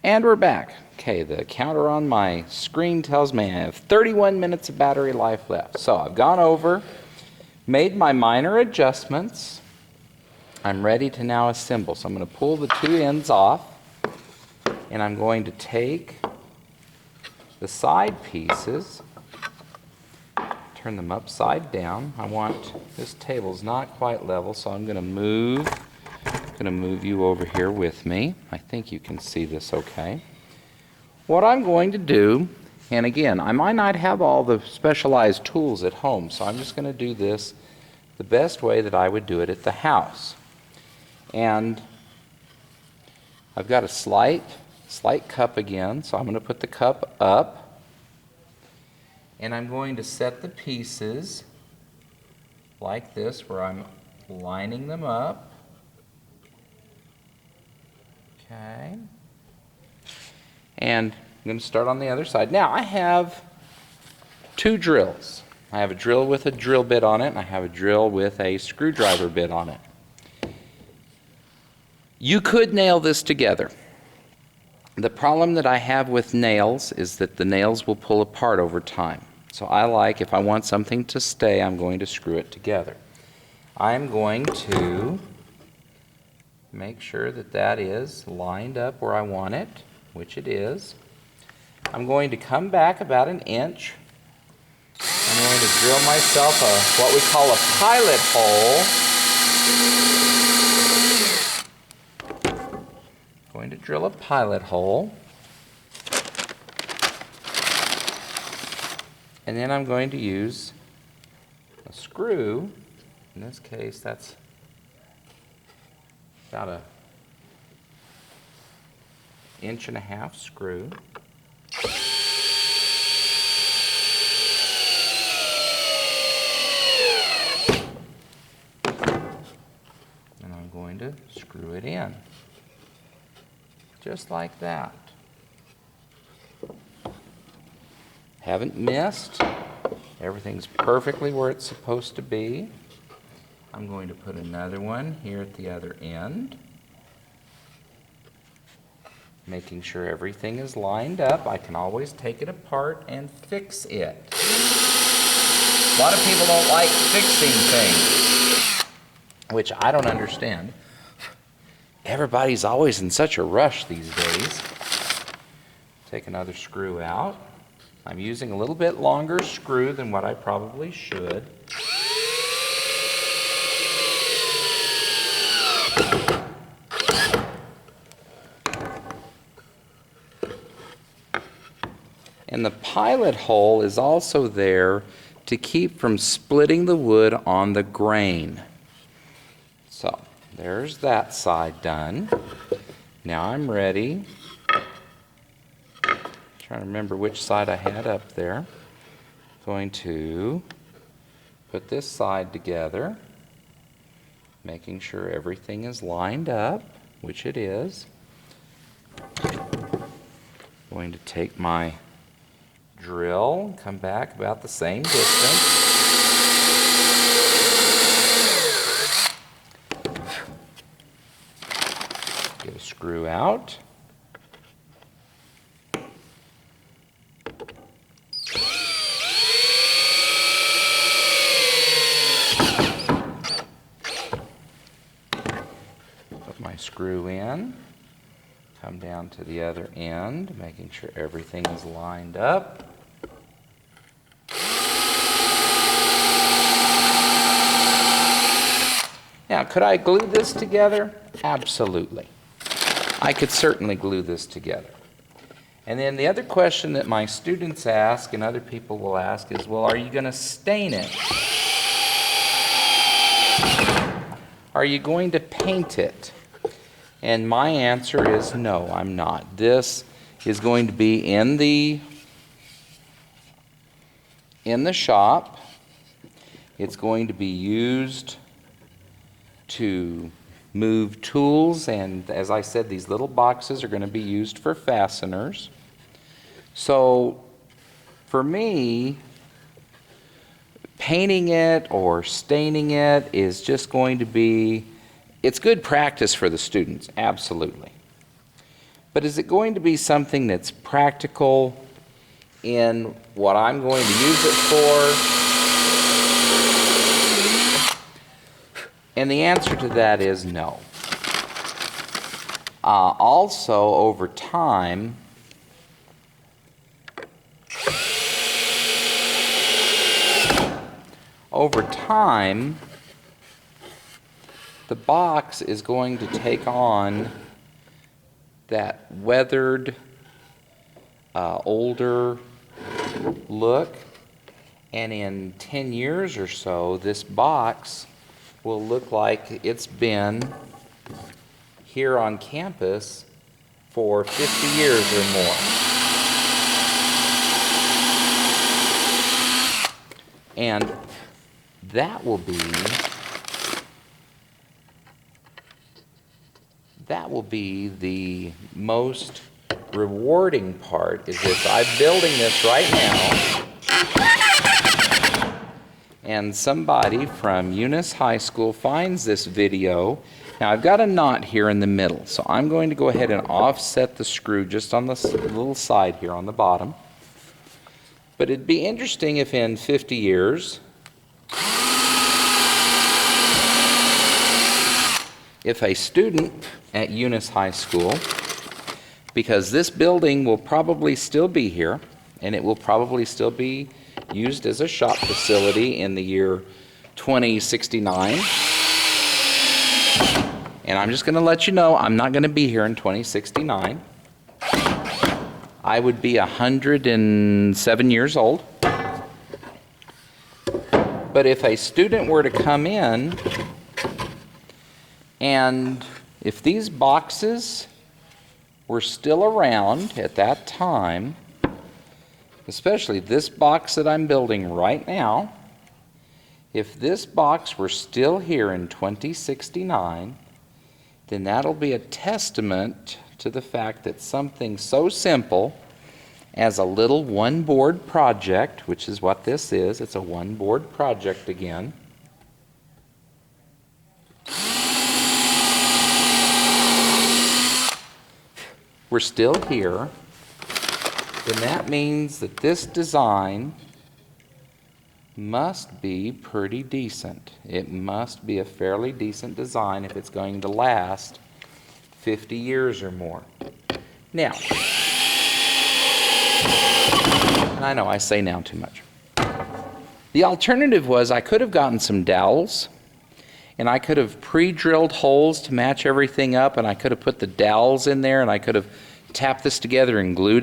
And we're back. Okay, the counter on my screen tells me I have 31 minutes of battery life left. So I've gone over, made my minor adjustments. I'm ready to now assemble. So I'm going to pull the two ends off, and I'm going to take the side pieces, turn them upside down. This table's not quite level, so I'm going to move you over here with me. I think you can see this okay. What I'm going to do, and again, I might not have all the specialized tools at home, so I'm just going to do this the best way that I would do it at the house. And I've got a slight cup again, so I'm going to put the cup up, and I'm going to set the pieces like this where I'm lining them up. Okay. And I'm going to start on the other side. Now I have two drills. I have a drill with a drill bit on it, and I have a drill with a screwdriver bit on it. You could nail this together. The problem that I have with nails is that the nails will pull apart over time. So if I want something to stay, I'm going to screw it together. I'm going to make sure that that is lined up where I want it, which it is. I'm going to come back about an inch. I'm going to drill myself what we call a pilot hole. Going to drill a pilot hole. And then I'm going to use a screw. In this case, that's about an 1.5 inch screw. And I'm going to screw it in, just like that. Haven't missed. Everything's perfectly where it's supposed to be. I'm going to put another one here at the other end, making sure everything is lined up. I can always take it apart and fix it. A lot of people don't like fixing things, which I don't understand. Everybody's always in such a rush these days. Take another screw out. I'm using a little bit longer screw than what I probably should. And the pilot hole is also there to keep from splitting the wood on the grain. So there's that side done. Now I'm ready. Trying to remember which side I had up there. Going to put this side together, making sure everything is lined up, which it is. Going to take my drill, come back about the same distance. Get a screw out. Put my screw in. Come down to the other end, making sure everything is lined up. Now, could I glue this together? Absolutely. I could certainly glue this together. And then the other question that my students ask and other people will ask is, well, are you going to stain it? Are you going to paint it? And my answer is no, I'm not. This is going to be in the shop. It's going to be used to move tools, and as I said, these little boxes are going to be used for fasteners. So for me, painting it or staining it is just going to be, it's good practice for the students, absolutely. But is it going to be something that's practical in what I'm going to use it for? And the answer to that is no. Also, over time, the box is going to take on that weathered, older look, and in 10 years or so, this box will look like it's been here on campus for 50 years or more. And that will be the most rewarding part, is if I'm building this right now and somebody from Eunice High School finds this video. Now I've got a knot here in the middle, so I'm going to go ahead and offset the screw just on the little side here on the bottom. But it'd be interesting if in 50 years, if a student at Eunice High School, because this building will probably still be here, and it will probably still be used as a shop facility in the year 2069. And I'm just going to let you know, I'm not going to be here in 2069. I would be 107 years old. But if a student were to come in, and if these boxes were still around at that time, especially this box that I'm building right now, if this box were still here in 2069, then that'll be a testament to the fact that something so simple as a little one-board project, which is what this is, it's a one-board project again, we're still here, then that means that this design must be pretty decent. It must be a fairly decent design if it's going to last 50 years or more. Now, I know I say now too much. The alternative was I could have gotten some dowels, and I could have pre-drilled holes to match everything up, and I could have put the dowels in there, and I could have tapped this together and glued it.